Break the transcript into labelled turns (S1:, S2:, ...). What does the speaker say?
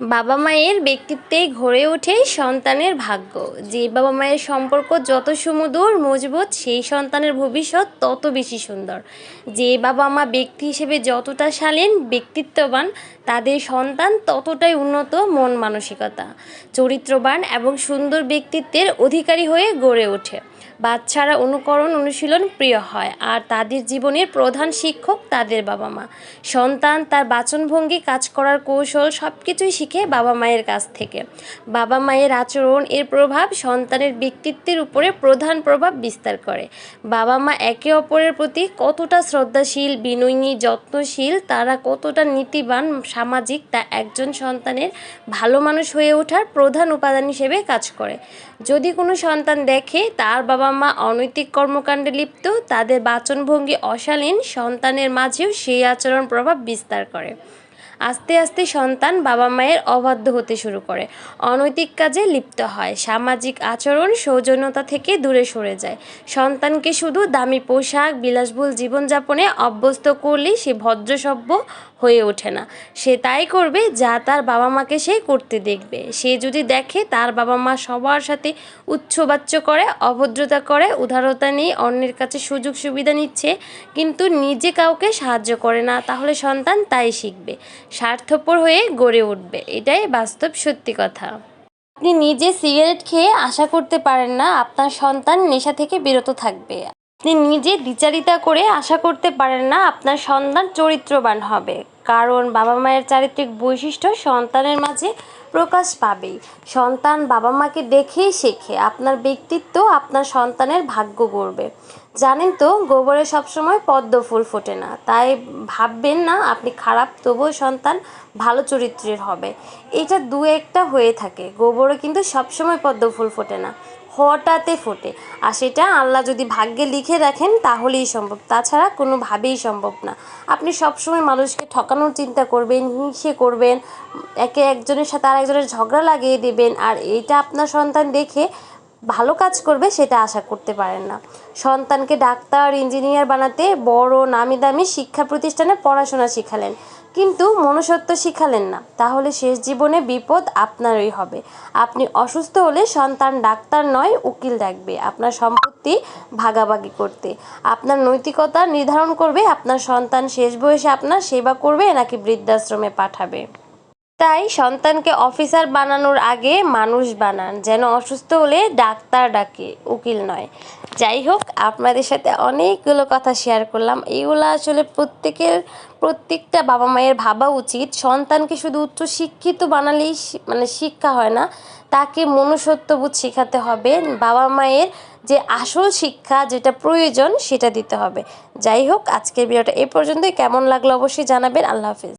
S1: বাবা মায়ের ব্যক্তিত্বেই গড়ে ওঠে সন্তানের ভাগ্য। যে বাবা মায়ের সম্পর্ক যত সুমধুর মজবুত, সেই সন্তানের ভবিষ্যৎ তত বেশি সুন্দর। যে বাবা মা ব্যক্তি হিসেবে যতটা শালীন ব্যক্তিত্ববান, তাদের সন্তান ততটাই উন্নত মন মানসিকতা, চরিত্রবান এবং সুন্দর ব্যক্তিত্বের অধিকারী হয়ে গড়ে ওঠে। বাচ্চারা অনুকরণ অনুশীলন প্রিয় হয়, আর তাদের জীবনের প্রধান শিক্ষক তাদের বাবা মা। সন্তান তার বাচনভঙ্গি, কাজ করার কৌশল সব কিছুই শিখে বাবা মায়ের কাছ থেকে। বাবা মায়ের আচরণ এর প্রভাব সন্তানের ব্যক্তিত্বের উপরে প্রধান প্রভাব বিস্তার করে। বাবা মা একে অপরের প্রতি কতটা শ্রদ্ধাশীল, বিনয়ী, যত্নশীল, তারা কতটা নীতিবান, সামাজিক, তা একজন সন্তানের ভালো মানুষ হয়ে ওঠার প্রধান উপাদান হিসেবে কাজ করে। যদি কোনো সন্তান দেখে তার বাবা মা অনৈতিক কর্মকাণ্ডে লিপ্ত, তাদের বাচনভঙ্গি অশালীন, সন্তানের মাঝেও সেই আচরণ প্রভাব বিস্তার করে। আস্তে আস্তে সন্তান বাবা মায়ের অবাধ্য হতে শুরু করে, অনৈতিক কাজে লিপ্ত হয়, সামাজিক আচরণ, সৌজন্যতা থেকে দূরে সরে যায়। সন্তানকে শুধু দামি পোশাক, বিলাসবহুল জীবনযাপনে অভ্যস্ত করলেই সে ভদ্রসভ্য হয়ে ওঠে না। সে তাই করবে যা তার বাবা মাকে সে করতে দেখবে। সে যদি দেখে তার বাবা মা সবার সাথে উচ্চবাচ্য করে, অভদ্রতা করে, উদারতা নেই, অন্যের কাছে সুযোগ সুবিধা নিচ্ছে কিন্তু নিজে কাউকে সাহায্য করে না, তাহলে সন্তান তাই শিখবে, স্বার্থপর হয়ে গড়ে উঠবে। এটাই বাস্তব সত্যি কথা। আপনি নিজে সিগারেট খেয়ে আশা করতে পারেন না আপনার সন্তান নেশা থেকে বিরত থাকবে। আপনি নিজে দ্বিচারিতা করে আশা করতে পারেন না আপনার সন্তান চরিত্রবান হবে, কারণ বাবা মায়ের চারিত্রিক বৈশিষ্ট্য সন্তানের মাঝে প্রকাশ পাবেই। সন্তান বাবা মাকে দেখেই শেখে। আপনার ব্যক্তিত্ব আপনার সন্তানের ভাগ্য গড়বে। জানেন তো, গোবরে সবসময় পদ্ম ফুল ফোটে না, তাই ভাববেন না আপনি খারাপ, তবুও সন্তান ভালো চরিত্রের হবে। এটা দু একটা হয়ে থাকে, গোবরে কিন্তু সবসময় পদ্ম ফুল ফোটে না, হঠাৎই ফোটে। আর সেটা আল্লাহ যদি ভাগ্যে লিখে রাখেন তাহলেই সম্ভব, তাছাড়া কোনোভাবেই সম্ভব না। আপনি সবসময় মানুষকে ঠকানোর চিন্তা করবেন, হিংসে করবেন, একে একজনের সাথে আর একজনের ঝগড়া লাগিয়ে দেবেন, আর এইটা আপনার সন্তান দেখে ভালো কাজ করবে সেটা আশা করতে পারেন না। সন্তানকে ডাক্তার, ইঞ্জিনিয়ার বানাতে বড় নামি দামি শিক্ষা প্রতিষ্ঠানে পড়াশোনা শিখালেন, কিন্তু মনুষ্যত্ব শিখালেন না, তাহলে শেষ জীবনে বিপদ আপনারই হবে। আপনি অসুস্থ হলে সন্তান ডাক্তার নয় উকিল ডাকবে আপনার সম্পত্তি ভাগাভাগি করতে। আপনার নৈতিকতা নির্ধারণ করবে আপনার সন্তান শেষ বয়সে আপনার সেবা করবে নাকি বৃদ্ধাশ্রমে পাঠাবে। তাই সন্তানকে অফিসার বানানোর আগে মানুষ বানান, যেন অসুস্থ হলে ডাক্তার ডাকে, উকিল নয়। যাই হোক, আপনাদের সাথে অনেকগুলো কথা শেয়ার করলাম। এইগুলো আসলে প্রত্যেকটা বাবা মায়ের ভাবা উচিত, সন্তানকে শুধু উচ্চ শিক্ষিত বানালেই শিক্ষা হয় না, তাকে মনুষ্যত্ববোধ শেখাতে হবে। বাবা মায়ের যে আসল শিক্ষা যেটা প্রয়োজন সেটা দিতে হবে। যাই হোক, আজকের ভিডিওটা এ পর্যন্তই। কেমন লাগলো অবশ্যই জানাবেন। আল্লাহ হাফেজ।